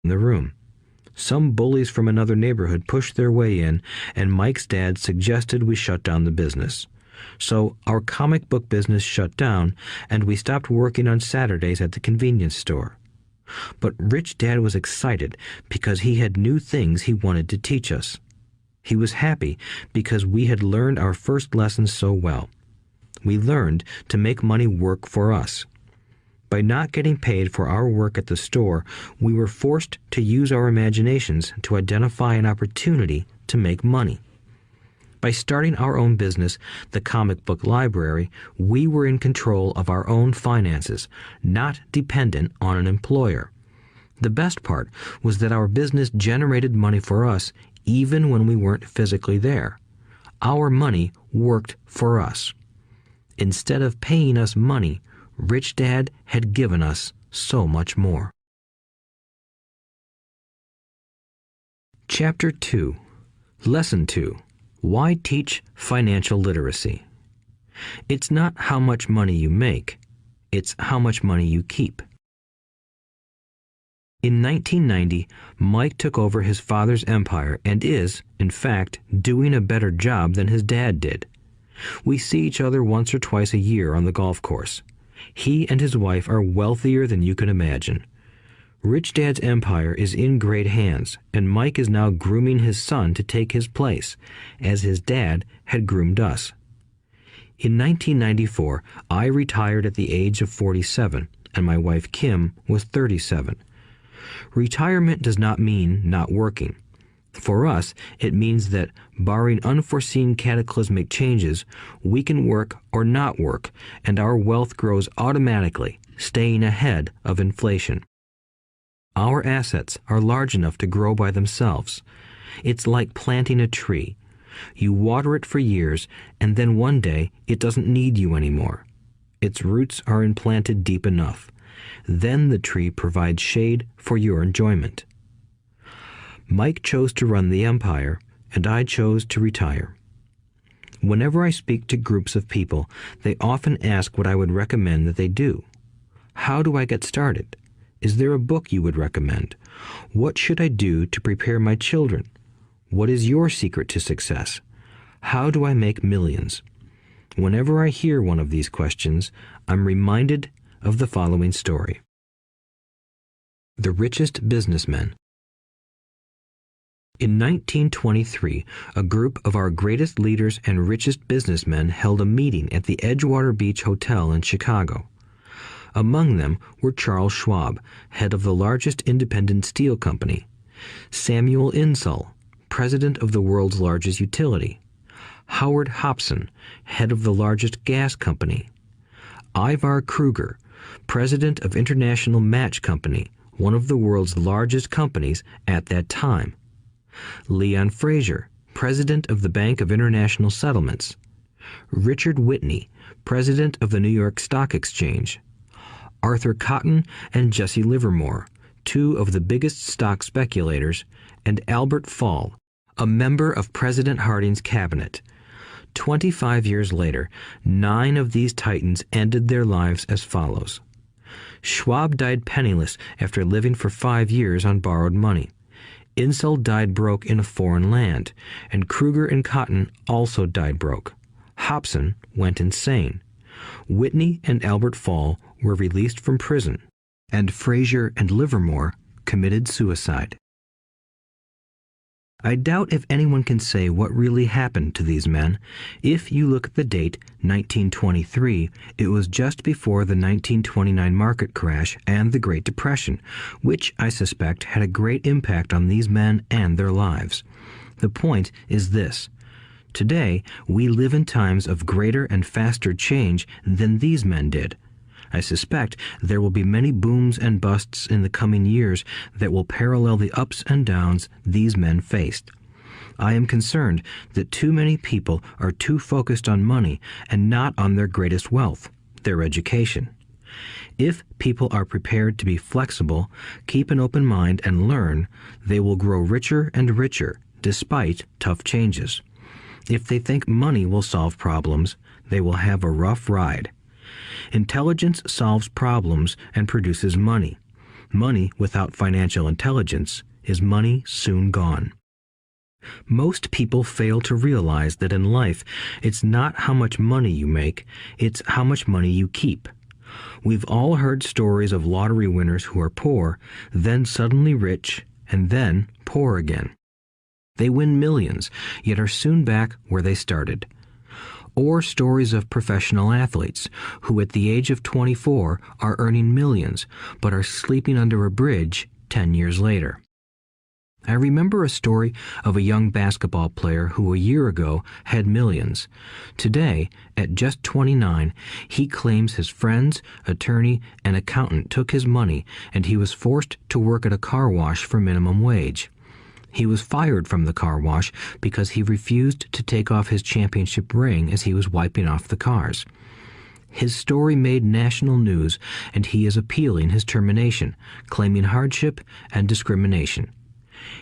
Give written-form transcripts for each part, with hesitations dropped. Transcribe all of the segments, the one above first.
in the room. Some bullies from another neighborhood pushed their way in, and Mike's dad suggested we shut down the business. So our comic book business shut down, and we stopped working on Saturdays at the convenience store. But Rich Dad was excited because he had new things he wanted to teach us. He was happy because we had learned our first lessons so well. We learned to make money work for us. By not getting paid for our work at the store, we were forced to use our imaginations to identify an opportunity to make money. By starting our own business, the comic book library, we were in control of our own finances, not dependent on an employer. The best part was that our business generated money for us even when we weren't physically there. Our money worked for us. Instead of paying us money, Rich Dad had given us so much more. Chapter 2. Lesson 2. Why teach financial literacy? It's not how much money you make, it's how much money you keep. In 1990, Mike took over his father's empire and is, in fact, doing a better job than his dad did. We see each other once or twice a year on the golf course. He and his wife are wealthier than you can imagine. Rich Dad's empire is in great hands, and Mike is now grooming his son to take his place, as his dad had groomed us. In 1994, I retired at the age of 47, and my wife Kim was 37. Retirement does not mean not working. For us, it means that, barring unforeseen cataclysmic changes, we can work or not work, and our wealth grows automatically, staying ahead of inflation. Our assets are large enough to grow by themselves. It's like planting a tree. You water it for years, and then one day it doesn't need you anymore. Its roots are implanted deep enough. Then the tree provides shade for your enjoyment. Mike chose to run the empire, and I chose to retire. Whenever I speak to groups of people, they often ask what I would recommend that they do. How do I get started? Is there a book you would recommend? What should I do to prepare my children? What is your secret to success? How do I make millions? Whenever I hear one of these questions, I'm reminded of the following story. The Richest Businessmen. In 1923, a group of our greatest leaders and richest businessmen held a meeting at the Edgewater Beach Hotel in Chicago. Among them were Charles Schwab, head of the largest independent steel company; Samuel Insull, president of the world's largest utility; Howard Hobson, head of the largest gas company; Ivar Kruger, president of International Match Company, one of the world's largest companies at that time; Leon Fraser, president of the Bank of International Settlements; Richard Whitney, president of the New York Stock Exchange; Arthur Cotton and Jesse Livermore, two of the biggest stock speculators; and Albert Fall, a member of President Harding's cabinet. 25 years later, 9 of these titans ended their lives as follows. Schwab died penniless after living for 5 years on borrowed money. Insull died broke in a foreign land, and Kruger and Cotton also died broke. Hobson went insane. Whitney and Albert Fall were released from prison, and Fraser and Livermore committed suicide. I doubt if anyone can say what really happened to these men. If you look at the date, 1923, it was just before the 1929 market crash and the Great Depression, which I suspect had a great impact on these men and their lives. The point is this. Today, we live in times of greater and faster change than these men did. I suspect there will be many booms and busts in the coming years that will parallel the ups and downs these men faced. I am concerned that too many people are too focused on money and not on their greatest wealth, their education. If people are prepared to be flexible, keep an open mind, and learn, they will grow richer and richer despite tough changes. If they think money will solve problems, they will have a rough ride. Intelligence solves problems and produces money. Money without financial intelligence is money soon gone. Most people fail to realize that in life, it's not how much money you make, it's how much money you keep. We've all heard stories of lottery winners who are poor, then suddenly rich, and then poor again. They win millions, yet are soon back where they started. Or stories of professional athletes who at the age of 24 are earning millions, but are sleeping under a bridge 10 years later. I remember a story of a young basketball player who a year ago had millions. Today, at just 29, he claims his friends, attorney, and accountant took his money and he was forced to work at a car wash for minimum wage. He was fired from the car wash because he refused to take off his championship ring as he was wiping off the cars. His story made national news and he is appealing his termination, claiming hardship and discrimination.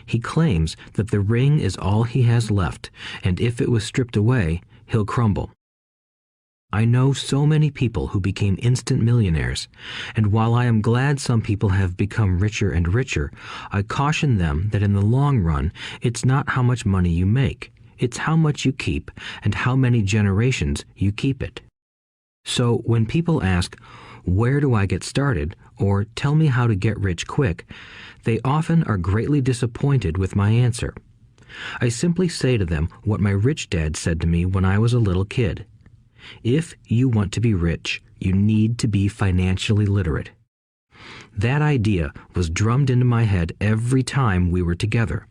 He claims that the ring is all he has left, and if it was stripped away, he'll crumble. I know so many people who became instant millionaires, and while I am glad some people have become richer and richer, I caution them that in the long run, it's not how much money you make, it's how much you keep and how many generations you keep it. So when people ask, "Where do I get started?" or "Tell me how to get rich quick," they often are greatly disappointed with my answer. I simply say to them what my rich dad said to me when I was a little kid. If you want to be rich, you need to be financially literate. That idea was drummed into my head every time we were together.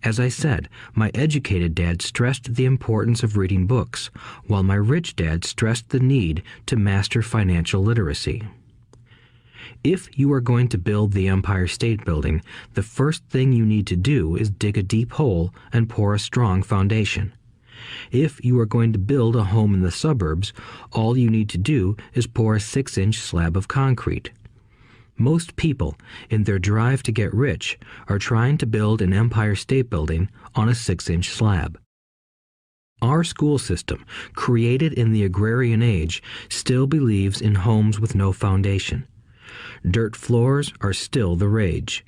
As I said, my educated dad stressed the importance of reading books, while my rich dad stressed the need to master financial literacy. If you are going to build the Empire State Building, the first thing you need to do is dig a deep hole and pour a strong foundation. If you are going to build a home in the suburbs, all you need to do is pour a 6-inch slab of concrete. Most people, in their drive to get rich, are trying to build an Empire State Building on a 6-inch slab. Our school system, created in the agrarian age, still believes in homes with no foundation. Dirt floors are still the rage,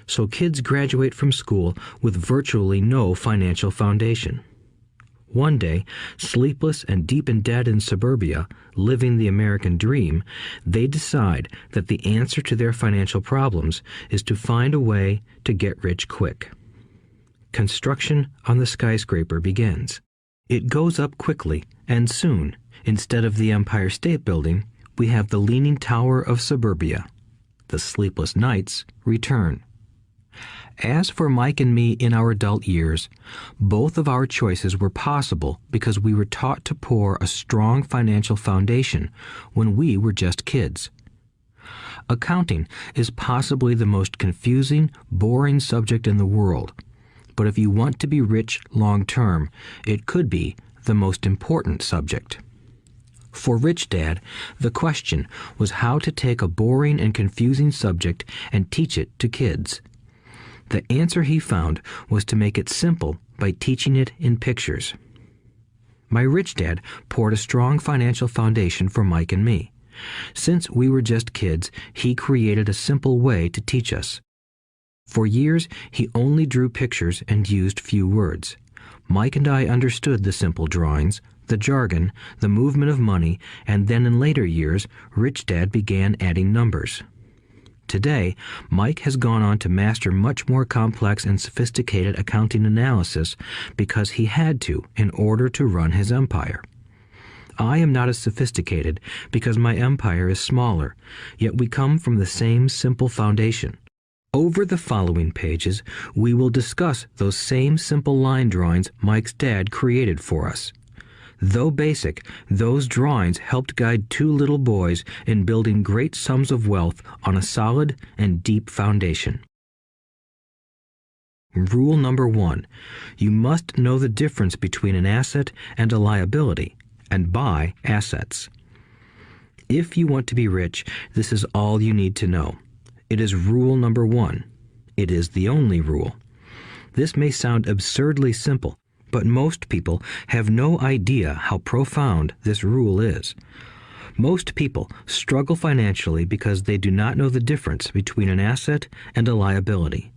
so kids graduate from school with virtually no financial foundation. One day, sleepless and deep in debt in suburbia, living the American dream, they decide that the answer to their financial problems is to find a way to get rich quick. Construction on the skyscraper begins. It goes up quickly, and soon, instead of the Empire State Building, we have the Leaning Tower of Suburbia. The sleepless nights return. As for Mike and me in our adult years, both of our choices were possible because we were taught to pour a strong financial foundation when we were just kids. Accounting is possibly the most confusing, boring subject in the world, but if you want to be rich long term, it could be the most important subject. For Rich Dad, the question was how to take a boring and confusing subject and teach it to kids. The answer he found was to make it simple by teaching it in pictures. My rich dad poured a strong financial foundation for Mike and me. Since we were just kids, he created a simple way to teach us. For years, he only drew pictures and used few words. Mike and I understood the simple drawings, the jargon, the movement of money, and then in later years, Rich Dad began adding numbers. Today, Mike has gone on to master much more complex and sophisticated accounting analysis because he had to in order to run his empire. I am not as sophisticated because my empire is smaller, yet we come from the same simple foundation. Over the following pages, we will discuss those same simple line drawings Mike's dad created for us. Though basic, those drawings helped guide two little boys in building great sums of wealth on a solid and deep foundation. Rule number 1. You must know the difference between an asset and a liability, and buy assets. If you want to be rich, this is all you need to know. It is rule number 1. It is the only rule. This may sound absurdly simple, but most people have no idea how profound this rule is. Most people struggle financially because they do not know the difference between an asset and a liability.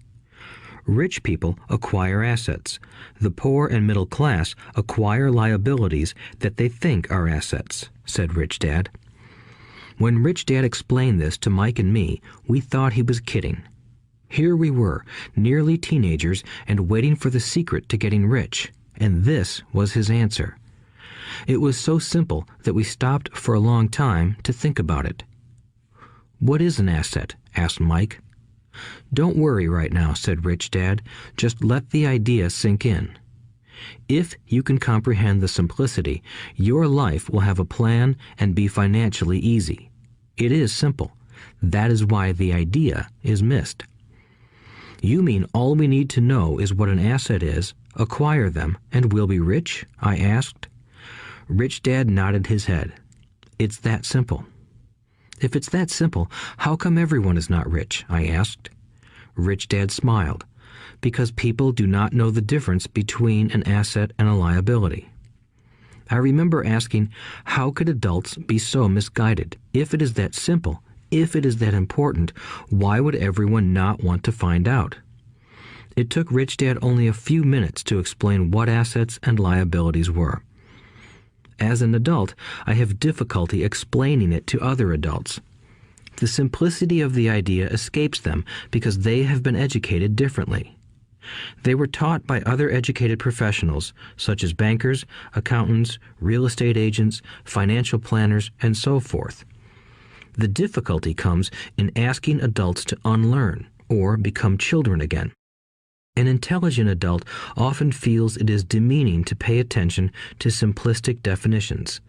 Rich people acquire assets. The poor and middle class acquire liabilities that they think are assets, said Rich Dad. When Rich Dad explained this to Mike and me, we thought he was kidding. Here we were, nearly teenagers, and waiting for the secret to getting rich, and this was his answer. It was so simple that we stopped for a long time to think about it. "What is an asset?" asked Mike. "Don't worry right now," said Rich Dad. "Just let the idea sink in. If you can comprehend the simplicity, your life will have a plan and be financially easy. It is simple. That is why the idea is missed." "You mean all we need to know is what an asset is, acquire them, and we'll be rich?" I asked. Rich Dad nodded his head. "It's that simple." "If it's that simple, how come everyone is not rich?" I asked. Rich Dad smiled. "Because people do not know the difference between an asset and a liability." I remember asking, how could adults be so misguided? If it is that simple, if it is that important, why would everyone not want to find out? It took Rich Dad only a few minutes to explain what assets and liabilities were. As an adult, I have difficulty explaining it to other adults. The simplicity of the idea escapes them because they have been educated differently. They were taught by other educated professionals, such as bankers, accountants, real estate agents, financial planners, and so forth. The difficulty comes in asking adults to unlearn or become children again. An intelligent adult often feels it is demeaning to pay attention to simplistic definitions.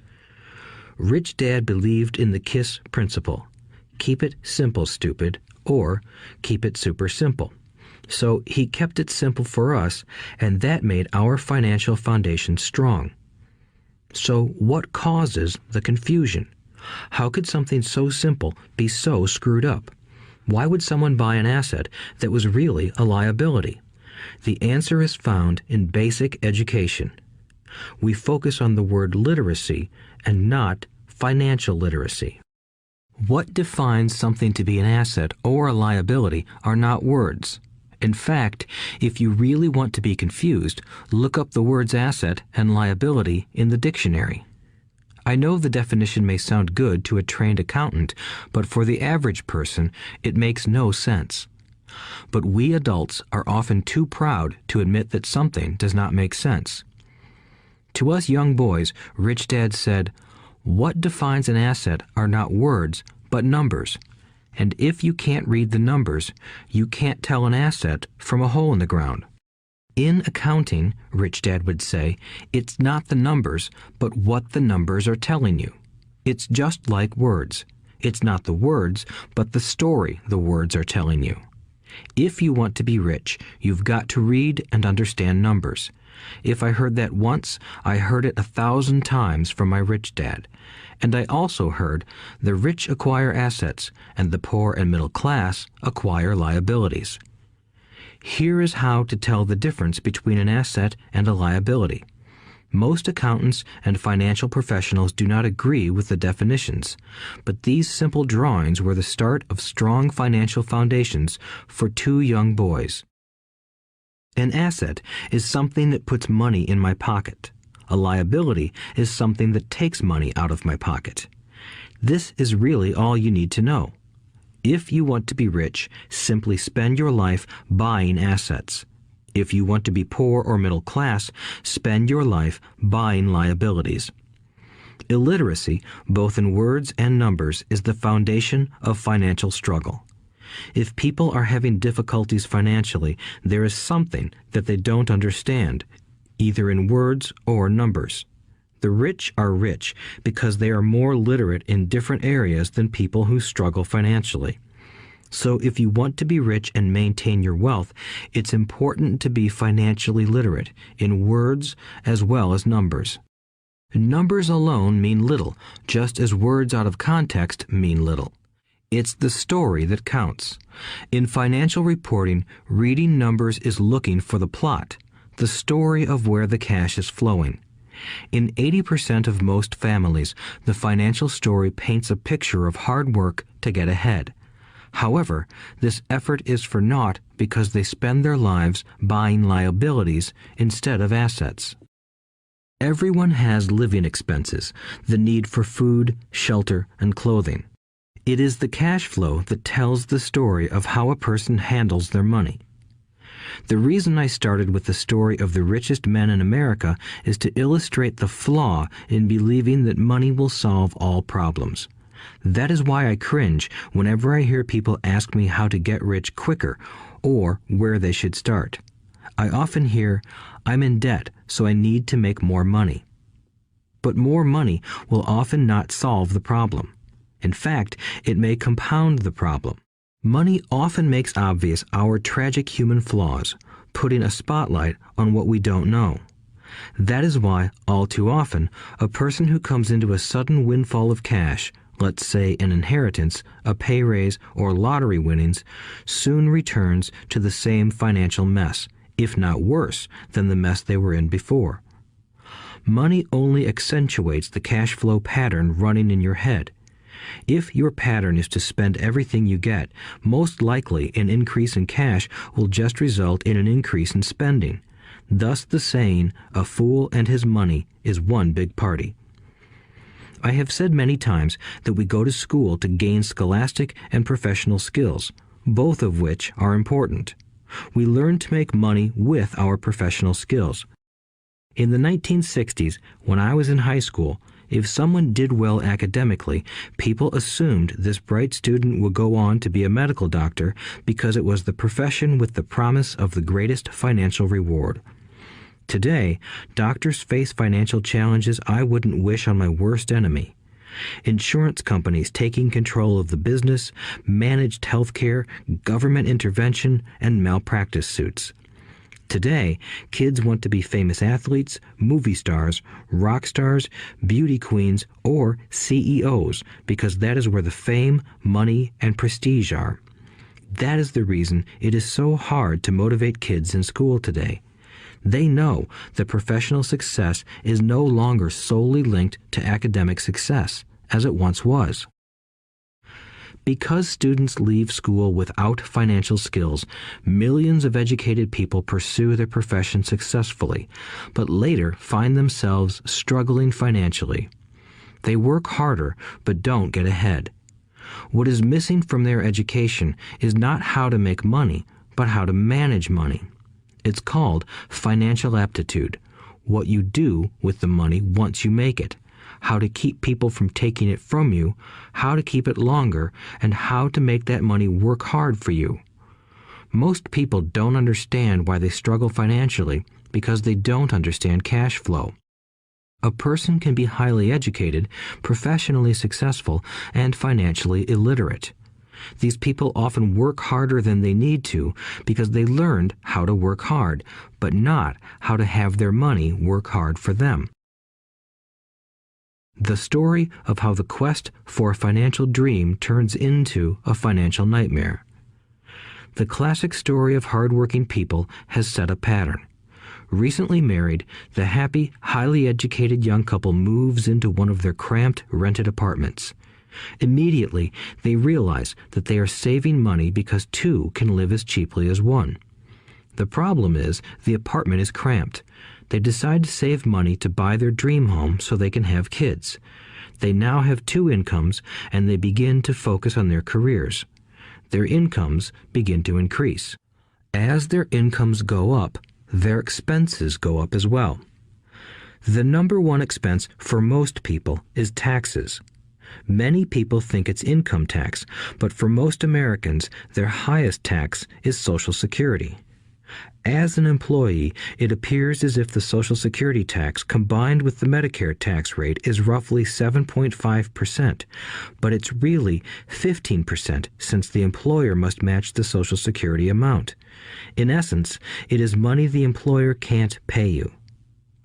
Rich Dad believed in the KISS principle. Keep it simple, stupid, or keep it super simple. So he kept it simple for us, and that made our financial foundation strong. So what causes the confusion? How could something so simple be so screwed up? Why would someone buy an asset that was really a liability? The answer is found in basic education. We focus on the word literacy and not financial literacy. What defines something to be an asset or a liability are not words. In fact, if you really want to be confused, look up the words asset and liability in the dictionary. I know the definition may sound good to a trained accountant, but for the average person, it makes no sense. But we adults are often too proud to admit that something does not make sense. To us young boys, Rich Dad said, "What defines an asset are not words, but numbers. And if you can't read the numbers, you can't tell an asset from a hole in the ground." In accounting, Rich Dad would say, it's not the numbers, but what the numbers are telling you. It's just like words. It's not the words, but the story the words are telling you. If you want to be rich, you've got to read and understand numbers. If I heard that once, I heard it 1,000 times from my Rich Dad. And I also heard the rich acquire assets and the poor and middle class acquire liabilities. Here is how to tell the difference between an asset and a liability. Most accountants and financial professionals do not agree with the definitions, but these simple drawings were the start of strong financial foundations for two young boys. An asset is something that puts money in my pocket. A liability is something that takes money out of my pocket. This is really all you need to know. If you want to be rich, simply spend your life buying assets. If you want to be poor or middle class, spend your life buying liabilities. Illiteracy, both in words and numbers, is the foundation of financial struggle. If people are having difficulties financially, there is something that they don't understand, either in words or numbers. The rich are rich because they are more literate in different areas than people who struggle financially. So if you want to be rich and maintain your wealth, it's important to be financially literate in words as well as numbers. Numbers alone mean little, just as words out of context mean little. It's the story that counts. In financial reporting, reading numbers is looking for the plot, the story of where the cash is flowing. In 80% of most families, the financial story paints a picture of hard work to get ahead. However, this effort is for naught because they spend their lives buying liabilities instead of assets. Everyone has living expenses, the need for food, shelter, and clothing. It is the cash flow that tells the story of how a person handles their money. The reason I started with the story of the richest men in America is to illustrate the flaw in believing that money will solve all problems. That is why I cringe whenever I hear people ask me how to get rich quicker or where they should start. I often hear, "I'm in debt, so I need to make more money." But more money will often not solve the problem. In fact, it may compound the problem. Money often makes obvious our tragic human flaws, putting a spotlight on what we don't know. That is why, all too often, a person who comes into a sudden windfall of cash, let's say an inheritance, a pay raise, or lottery winnings, soon returns to the same financial mess, if not worse than the mess they were in before. Money only accentuates the cash flow pattern running in your head. If your pattern is to spend everything you get, most likely an increase in cash will just result in an increase in spending. Thus the saying, "A fool and his money is one big party." I have said many times that we go to school to gain scholastic and professional skills, both of which are important. We learn to make money with our professional skills. In the 1960s, when I was in high school, if someone did well academically, people assumed this bright student would go on to be a medical doctor because it was the profession with the promise of the greatest financial reward. Today, doctors face financial challenges I wouldn't wish on my worst enemy. Insurance companies taking control of the business, managed healthcare, government intervention, and malpractice suits. Today, kids want to be famous athletes, movie stars, rock stars, beauty queens, or CEOs because that is where the fame, money, and prestige are. That is the reason it is so hard to motivate kids in school today. They know that professional success is no longer solely linked to academic success, as it once was. Because students leave school without financial skills, millions of educated people pursue their profession successfully, but later find themselves struggling financially. They work harder, but don't get ahead. What is missing from their education is not how to make money, but how to manage money. It's called financial aptitude, what you do with the money once you make it, how to keep people from taking it from you, how to keep it longer, and how to make that money work hard for you. Most people don't understand why they struggle financially because they don't understand cash flow. A person can be highly educated, professionally successful, and financially illiterate. These people often work harder than they need to because they learned how to work hard, but not how to have their money work hard for them. The story of how the quest for a financial dream turns into a financial nightmare. The classic story of hardworking people has set a pattern. Recently married, the happy, highly educated young couple moves into one of their cramped, rented apartments. Immediately, they realize that they are saving money because two can live as cheaply as one. The problem is the apartment is cramped. They decide to save money to buy their dream home so they can have kids. They now have two incomes, and they begin to focus on their careers. Their incomes begin to increase. As their incomes go up, their expenses go up as well. The number one expense for most people is taxes. Many people think it's income tax, but for most Americans, their highest tax is Social Security. As an employee, it appears as if the Social Security tax combined with the Medicare tax rate is roughly 7.5%, but it's really 15% since the employer must match the Social Security amount. In essence, it is money the employer can't pay you.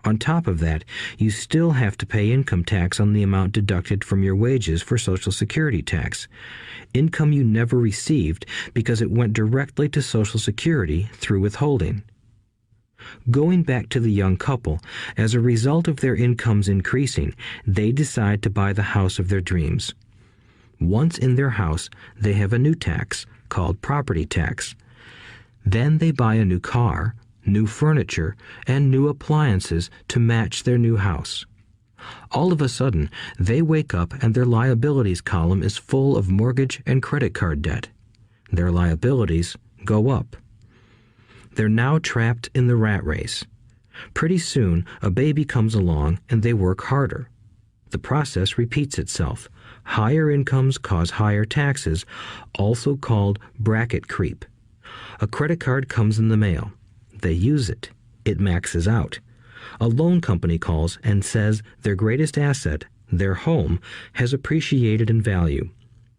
On top of that, you still have to pay income tax on the amount deducted from your wages for Social Security tax. Income you never received because it went directly to Social Security through withholding. Going back to the young couple, as a result of their incomes increasing, they decide to buy the house of their dreams. Once in their house, they have a new tax called property tax. Then they buy a new car, new furniture, and new appliances to match their new house. All of a sudden, they wake up and their liabilities column is full of mortgage and credit card debt. Their liabilities go up. They're now trapped in the rat race. Pretty soon, a baby comes along and they work harder. The process repeats itself. Higher incomes cause higher taxes, also called bracket creep. A credit card comes in the mail. They use it. It maxes out. A loan company calls and says their greatest asset, their home, has appreciated in value.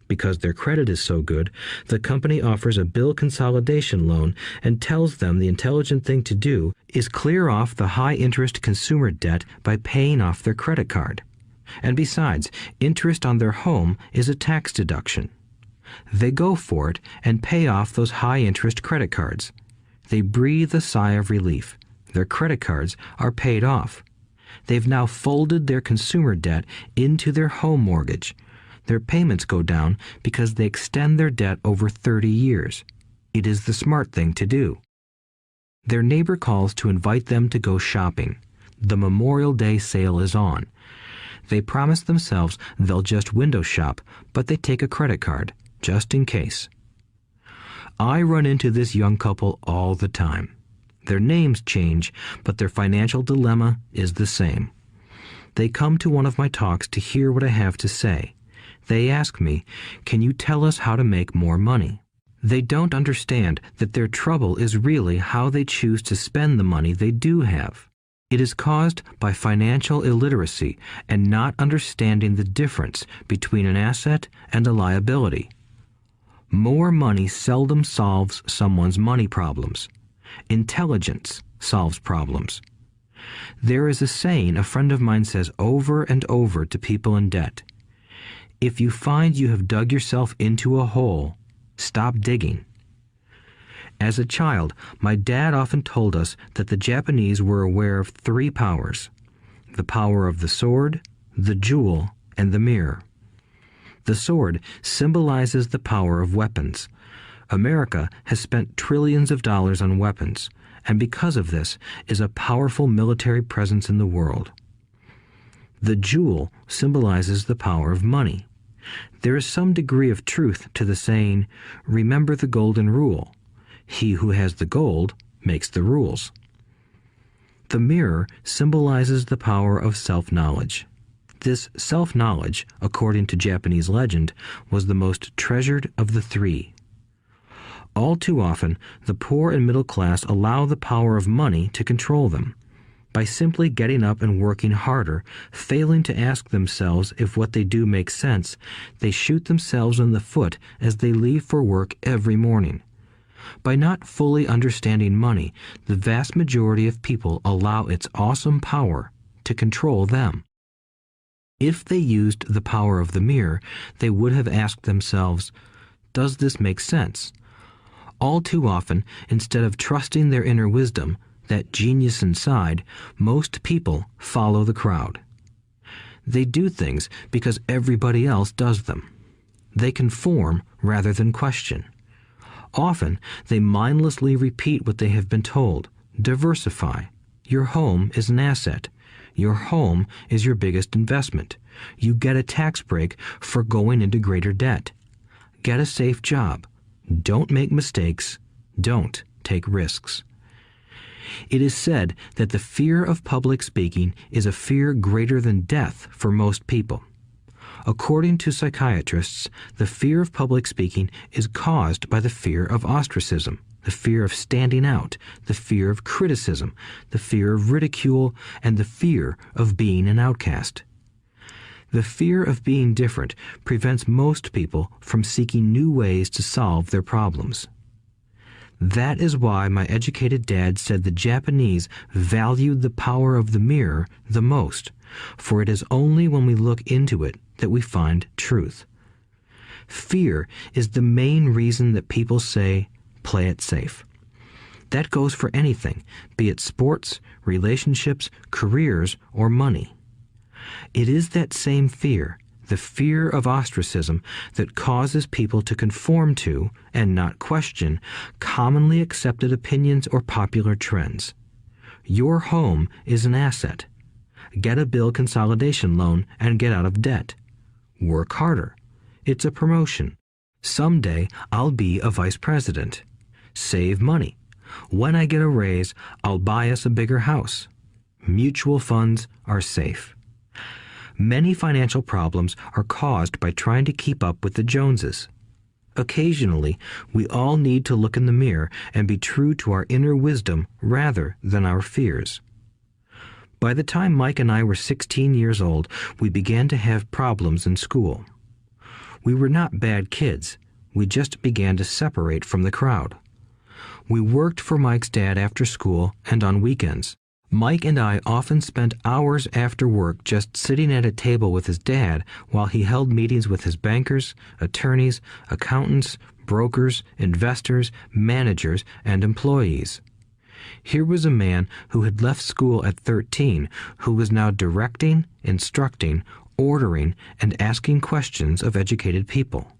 Because their credit is so good, the company offers a bill consolidation loan and tells them the intelligent thing to do is clear off the high-interest consumer debt by paying off their credit card. And besides, interest on their home is a tax deduction. They go for it and pay off those high-interest credit cards. They breathe a sigh of relief. Their credit cards are paid off. They've now folded their consumer debt into their home mortgage. Their payments go down because they extend their debt over 30 years. It is the smart thing to do. Their neighbor calls to invite them to go shopping. The Memorial Day sale is on. They promise themselves they'll just window shop, but they take a credit card, just in case. I run into this young couple all the time. Their names change, but their financial dilemma is the same. They come to one of my talks to hear what I have to say. They ask me, "Can you tell us how to make more money?" They don't understand that their trouble is really how they choose to spend the money they do have. It is caused by financial illiteracy and not understanding the difference between an asset and a liability. More money seldom solves someone's money problems. Intelligence solves problems. There is a saying a friend of mine says over and over to people in debt. If you find you have dug yourself into a hole, stop digging. As a child, my dad often told us that the Japanese were aware of 3 powers: the power of the sword, the jewel, and the mirror. The sword symbolizes the power of weapons. America has spent trillions of dollars on weapons, and because of this is a powerful military presence in the world. The jewel symbolizes the power of money. There is some degree of truth to the saying, "Remember the golden rule. He who has the gold makes the rules." The mirror symbolizes the power of self-knowledge. This self-knowledge, according to Japanese legend, was the most treasured of the 3. All too often, the poor and middle class allow the power of money to control them. By simply getting up and working harder, failing to ask themselves if what they do makes sense, they shoot themselves in the foot as they leave for work every morning. By not fully understanding money, the vast majority of people allow its awesome power to control them. If they used the power of the mirror, they would have asked themselves, "Does this make sense?" All too often, instead of trusting their inner wisdom, that genius inside, most people follow the crowd. They do things because everybody else does them. They conform rather than question. Often, they mindlessly repeat what they have been told. Diversify. Your home is an asset. Your home is your biggest investment. You get a tax break for going into greater debt. Get a safe job. Don't make mistakes. Don't take risks. It is said that the fear of public speaking is a fear greater than death for most people. According to psychiatrists, the fear of public speaking is caused by the fear of ostracism, the fear of standing out, the fear of criticism, the fear of ridicule, and the fear of being an outcast. The fear of being different prevents most people from seeking new ways to solve their problems. That is why my educated dad said the Japanese valued the power of the mirror the most, for it is only when we look into it that we find truth. Fear is the main reason that people say, "Play it safe." That goes for anything, be it sports, relationships, careers, or money. It is that same fear, the fear of ostracism, that causes people to conform to, and not question, commonly accepted opinions or popular trends. Your home is an asset. Get a bill consolidation loan and get out of debt. Work harder. It's a promotion. Someday I'll be a vice president. Save money. When I get a raise, I'll buy us a bigger house. Mutual funds are safe. Many financial problems are caused by trying to keep up with the Joneses. Occasionally, we all need to look in the mirror and be true to our inner wisdom rather than our fears. By the time Mike and I were 16 years old, we began to have problems in school. We were not bad kids. We just began to separate from the crowd. We worked for Mike's dad after school and on weekends. Mike and I often spent hours after work just sitting at a table with his dad while he held meetings with his bankers, attorneys, accountants, brokers, investors, managers, and employees. Here was a man who had left school at 13, who was now directing, instructing, ordering, and asking questions of educated people.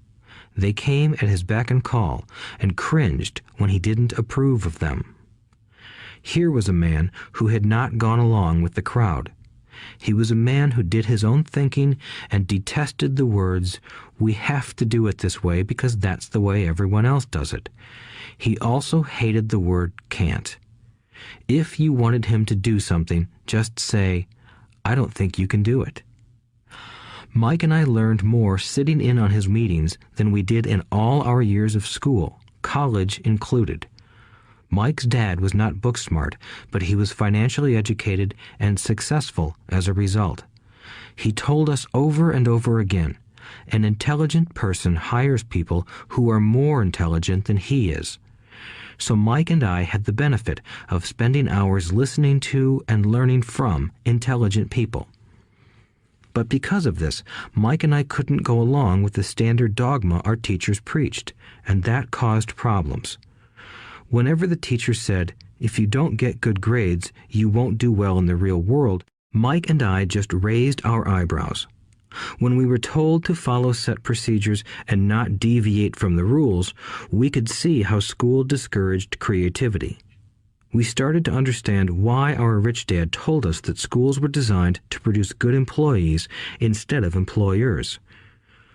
They came at his beck and call and cringed when he didn't approve of them. Here was a man who had not gone along with the crowd. He was a man who did his own thinking and detested the words, "We have to do it this way because that's the way everyone else does it." He also hated the word "can't." If you wanted him to do something, just say, "I don't think you can do it." Mike and I learned more sitting in on his meetings than we did in all our years of school, college included. Mike's dad was not book smart, but he was financially educated and successful as a result. He told us over and over again, an intelligent person hires people who are more intelligent than he is. So Mike and I had the benefit of spending hours listening to and learning from intelligent people. But because of this, Mike and I couldn't go along with the standard dogma our teachers preached, and that caused problems. Whenever the teacher said, "If you don't get good grades, you won't do well in the real world," Mike and I just raised our eyebrows. When we were told to follow set procedures and not deviate from the rules, we could see how school discouraged creativity. We started to understand why our rich dad told us that schools were designed to produce good employees instead of employers.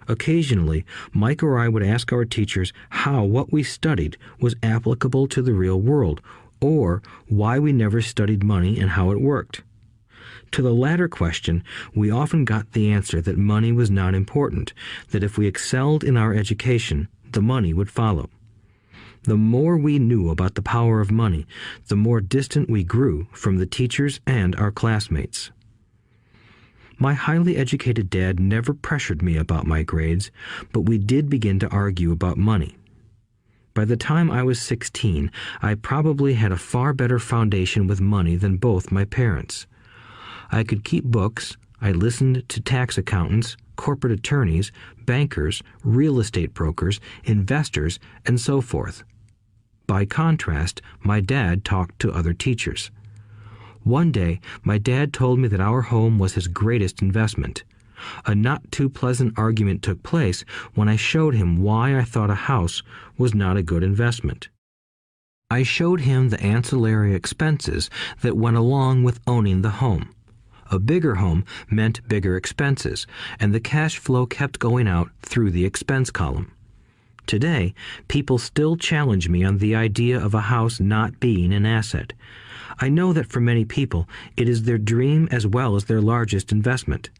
Occasionally, Mike or I would ask our teachers how what we studied was applicable to the real world, or why we never studied money and how it worked. To the latter question, we often got the answer that money was not important, that if we excelled in our education, the money would follow. The more we knew about the power of money, the more distant we grew from the teachers and our classmates. My highly educated dad never pressured me about my grades, but we did begin to argue about money. By the time I was 16, I probably had a far better foundation with money than both my parents. I could keep books, I listened to tax accountants, corporate attorneys, bankers, real estate brokers, investors, and so forth. By contrast, my dad talked to other teachers. One day, my dad told me that our home was his greatest investment. A not-too-pleasant argument took place when I showed him why I thought a house was not a good investment. I showed him the ancillary expenses that went along with owning the home. A bigger home meant bigger expenses, and the cash flow kept going out through the expense column. Today, people still challenge me on the idea of a house not being an asset. I know that for many people, it is their dream as well as their largest investment.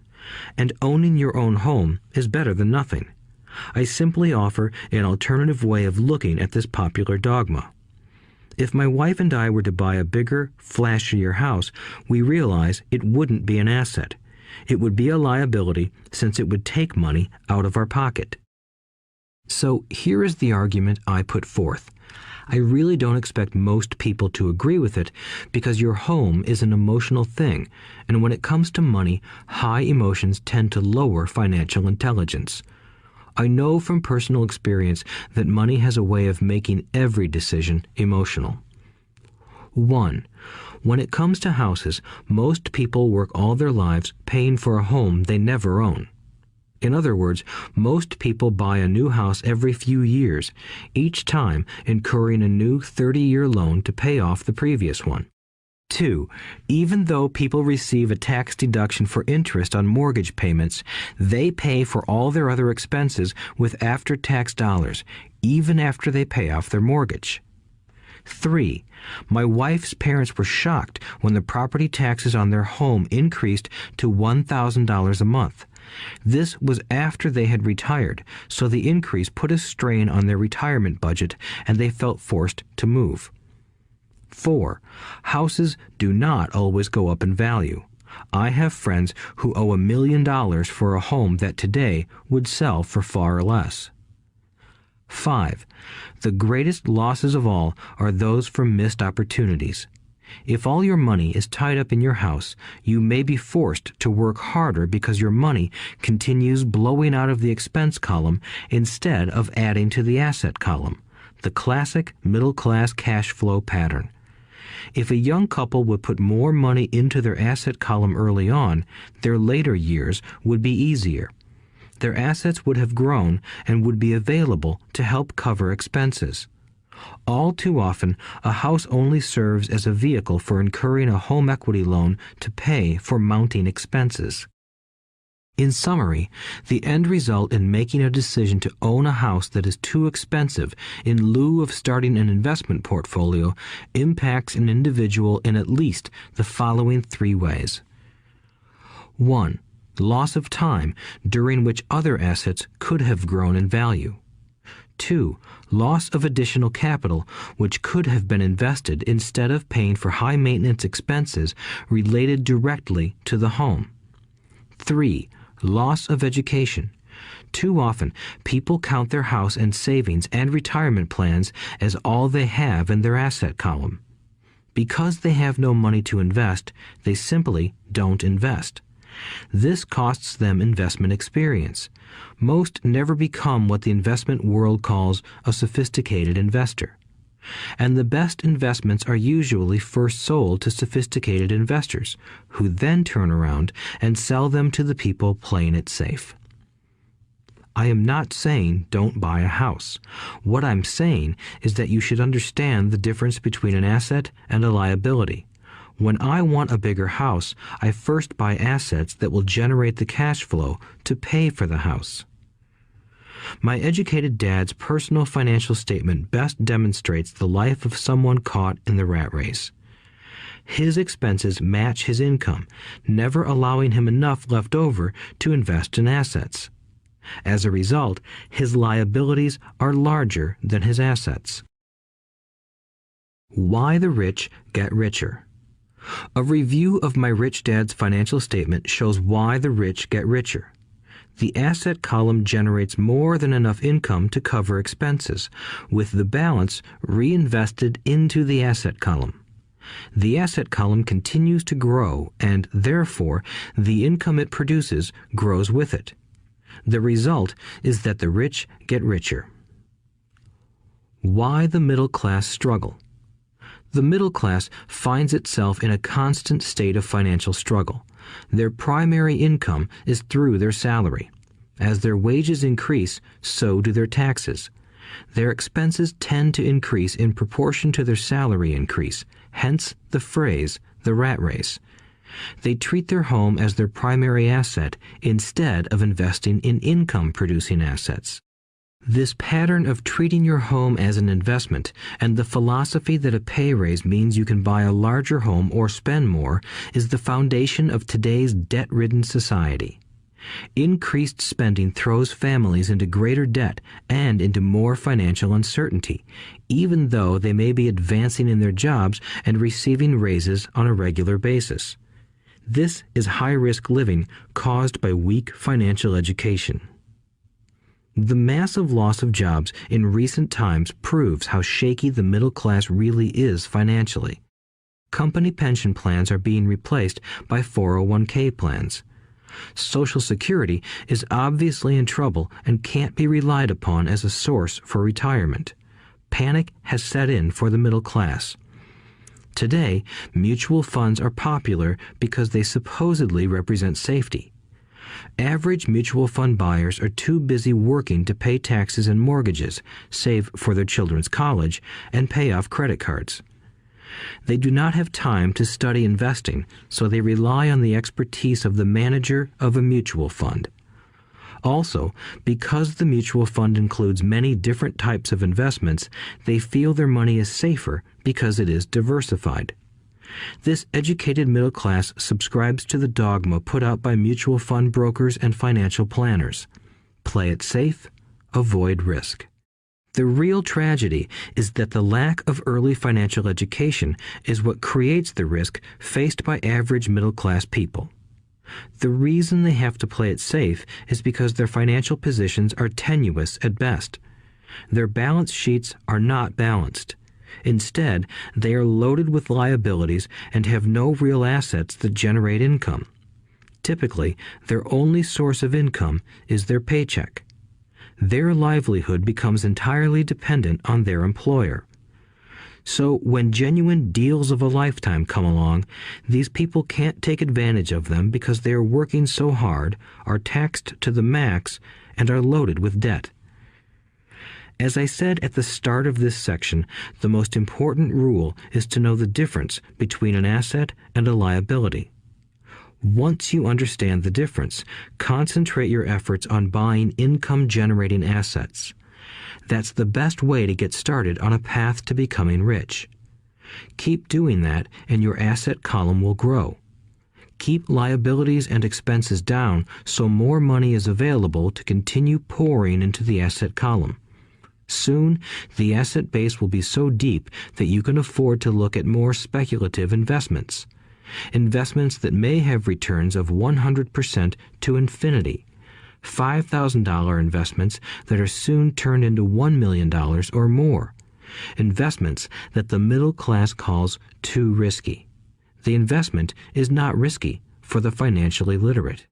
And owning your own home is better than nothing. I simply offer an alternative way of looking at this popular dogma. If my wife and I were to buy a bigger, flashier house, we realize it wouldn't be an asset. It would be a liability since it would take money out of our pocket. So here is the argument I put forth. I really don't expect most people to agree with it because your home is an emotional thing, and when it comes to money, high emotions tend to lower financial intelligence. I know from personal experience that money has a way of making every decision emotional. 1. When it comes to houses, most people work all their lives paying for a home they never own. In other words, most people buy a new house every few years, each time incurring a new 30-year loan to pay off the previous one. 2. Even though people receive a tax deduction for interest on mortgage payments, they pay for all their other expenses with after-tax dollars, even after they pay off their mortgage. 3. My wife's parents were shocked when the property taxes on their home increased to $1,000 a month. This was after they had retired, so the increase put a strain on their retirement budget and they felt forced to move. 4. Houses do not always go up in value. I have friends who owe $1 million for a home that today would sell for far less. 5. The greatest losses of all are those from missed opportunities. If all your money is tied up in your house, you may be forced to work harder because your money continues blowing out of the expense column instead of adding to the asset column, the classic middle-class cash flow pattern. If a young couple would put more money into their asset column early on, their later years would be easier. Their assets would have grown and would be available to help cover expenses. All too often, a house only serves as a vehicle for incurring a home equity loan to pay for mounting expenses. In summary, the end result in making a decision to own a house that is too expensive in lieu of starting an investment portfolio impacts an individual in at least the following 3 ways. 1. Loss of time during which other assets could have grown in value. 2. Loss of additional capital which could have been invested instead of paying for high-maintenance expenses related directly to the home. 3. Loss of education. Too often, people count their house and savings and retirement plans as all they have in their asset column. Because they have no money to invest, they simply don't invest. This costs them investment experience. Most never become what the investment world calls a sophisticated investor. And the best investments are usually first sold to sophisticated investors, who then turn around and sell them to the people playing it safe. I am not saying don't buy a house. What I'm saying is that you should understand the difference between an asset and a liability. When I want a bigger house, I first buy assets that will generate the cash flow to pay for the house. My educated dad's personal financial statement best demonstrates the life of someone caught in the rat race. His expenses match his income, never allowing him enough left over to invest in assets. As a result, his liabilities are larger than his assets. Why the rich get richer. A review of my rich dad's financial statement shows why the rich get richer. The asset column generates more than enough income to cover expenses, with the balance reinvested into the asset column. The asset column continues to grow, and therefore the income it produces grows with it. The result is that the rich get richer. Why the middle class struggle. The middle class finds itself in a constant state of financial struggle. Their primary income is through their salary. As their wages increase, so do their taxes. Their expenses tend to increase in proportion to their salary increase, hence the phrase, the rat race. They treat their home as their primary asset instead of investing in income-producing assets. This pattern of treating your home as an investment and the philosophy that a pay raise means you can buy a larger home or spend more is the foundation of today's debt-ridden society. Increased spending throws families into greater debt and into more financial uncertainty, even though they may be advancing in their jobs and receiving raises on a regular basis. This is high-risk living caused by weak financial education. The massive loss of jobs in recent times proves how shaky the middle class really is financially. Company pension plans are being replaced by 401k plans. Social Security is obviously in trouble and can't be relied upon as a source for retirement. Panic has set in for the middle class. Today, mutual funds are popular because they supposedly represent safety. Average mutual fund buyers are too busy working to pay taxes and mortgages, save for their children's college, and pay off credit cards. They do not have time to study investing, so they rely on the expertise of the manager of a mutual fund. Also, because the mutual fund includes many different types of investments, they feel their money is safer because it is diversified. This educated middle class subscribes to the dogma put out by mutual fund brokers and financial planners. Play it safe, avoid risk. The real tragedy is that the lack of early financial education is what creates the risk faced by average middle class people. The reason they have to play it safe is because their financial positions are tenuous at best. Their balance sheets are not balanced. Instead, they are loaded with liabilities and have no real assets that generate income. Typically, their only source of income is their paycheck. Their livelihood becomes entirely dependent on their employer. So when genuine deals of a lifetime come along, these people can't take advantage of them because they are working so hard, are taxed to the max, and are loaded with debt. As I said at the start of this section, the most important rule is to know the difference between an asset and a liability. Once you understand the difference, concentrate your efforts on buying income-generating assets. That's the best way to get started on a path to becoming rich. Keep doing that and your asset column will grow. Keep liabilities and expenses down so more money is available to continue pouring into the asset column. Soon, the asset base will be so deep that you can afford to look at more speculative investments. Investments that may have returns of 100% to infinity. $5,000 investments that are soon turned into $1 million or more. Investments that the middle class calls too risky. The investment is not risky for the financially literate.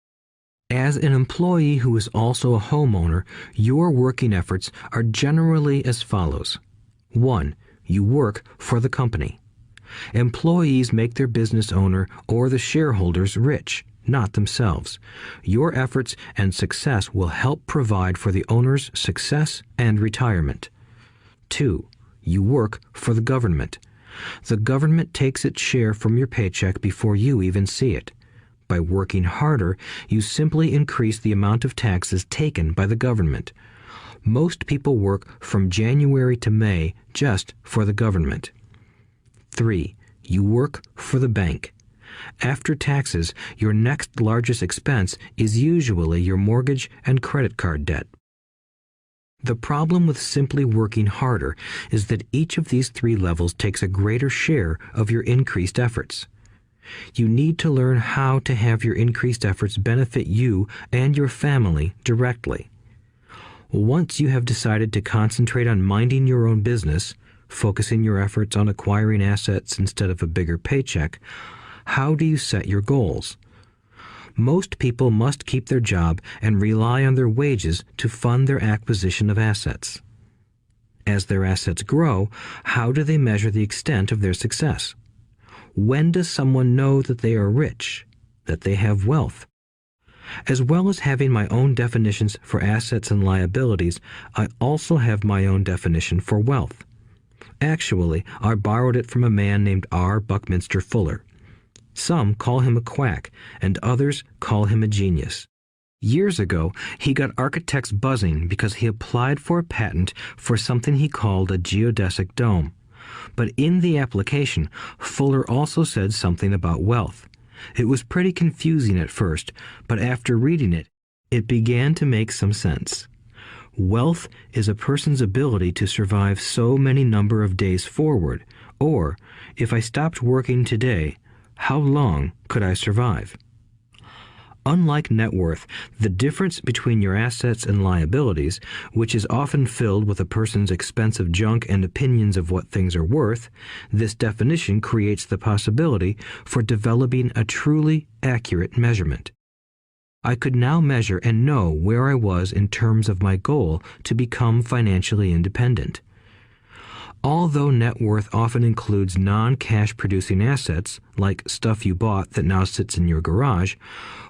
As an employee who is also a homeowner, your working efforts are generally as follows. 1. You work for the company. Employees make their business owner or the shareholders rich, not themselves. Your efforts and success will help provide for the owner's success and retirement. 2. You work for the government. The government takes its share from your paycheck before you even see it. By working harder, you simply increase the amount of taxes taken by the government. Most people work from January to May just for the government. 3. You work for the bank. After taxes, your next largest expense is usually your mortgage and credit card debt. The problem with simply working harder is that each of these 3 levels takes a greater share of your increased efforts. You need to learn how to have your increased efforts benefit you and your family directly. Once you have decided to concentrate on minding your own business, focusing your efforts on acquiring assets instead of a bigger paycheck, how do you set your goals? Most people must keep their job and rely on their wages to fund their acquisition of assets. As their assets grow, how do they measure the extent of their success? When does someone know that they are rich, that they have wealth? As well as having my own definitions for assets and liabilities, I also have my own definition for wealth. Actually, I borrowed it from a man named R. Buckminster Fuller. Some call him a quack, and others call him a genius. Years ago, he got architects buzzing because he applied for a patent for something he called a geodesic dome. But in the application, Fuller also said something about wealth. It was pretty confusing at first, but after reading it, it began to make some sense. Wealth is a person's ability to survive so many number of days forward, or, if I stopped working today, how long could I survive? Unlike net worth, the difference between your assets and liabilities, which is often filled with a person's expensive junk and opinions of what things are worth, this definition creates the possibility for developing a truly accurate measurement. I could now measure and know where I was in terms of my goal to become financially independent. Although net worth often includes non-cash producing assets, like stuff you bought that now sits in your garage,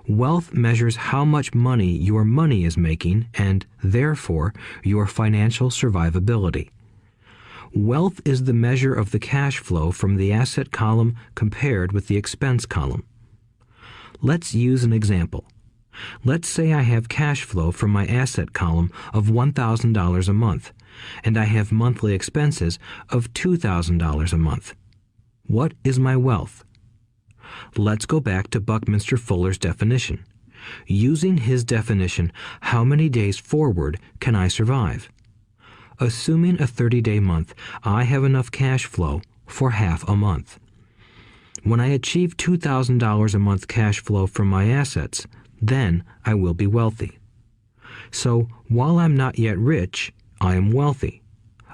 wealth measures how much money your money is making and, therefore, your financial survivability. Wealth is the measure of the cash flow from the asset column compared with the expense column. Let's use an example. Let's say I have cash flow from my asset column of $1,000 a month, and I have monthly expenses of $2,000 a month. What is my wealth? Let's go back to Buckminster Fuller's definition. Using his definition, how many days forward can I survive? Assuming a 30-day month, I have enough cash flow for half a month. When I achieve $2,000 a month cash flow from my assets, then I will be wealthy. So, while I'm not yet rich, I am wealthy.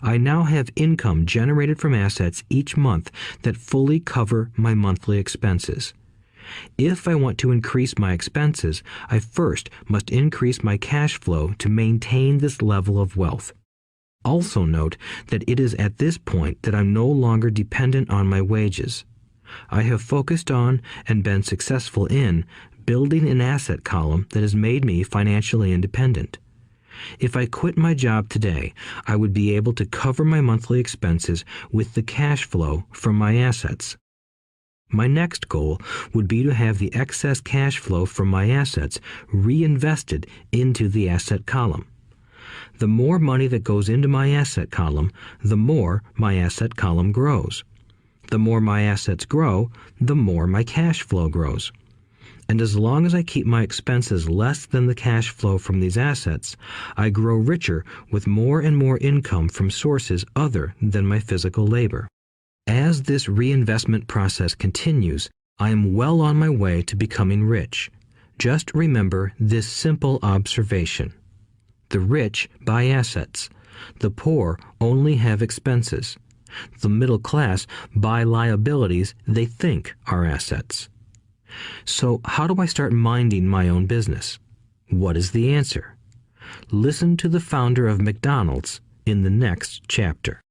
I now have income generated from assets each month that fully cover my monthly expenses. If I want to increase my expenses, I first must increase my cash flow to maintain this level of wealth. Also note that it is at this point that I'm no longer dependent on my wages. I have focused on and been successful in building an asset column that has made me financially independent. If I quit my job today, I would be able to cover my monthly expenses with the cash flow from my assets. My next goal would be to have the excess cash flow from my assets reinvested into the asset column. The more money that goes into my asset column, the more my asset column grows. The more my assets grow, the more my cash flow grows. And as long as I keep my expenses less than the cash flow from these assets, I grow richer with more and more income from sources other than my physical labor. As this reinvestment process continues, I am well on my way to becoming rich. Just remember this simple observation. The rich buy assets. The poor only have expenses. The middle class buy liabilities they think are assets. So how do I start minding my own business? What is the answer? Listen to the founder of McDonald's in the next chapter.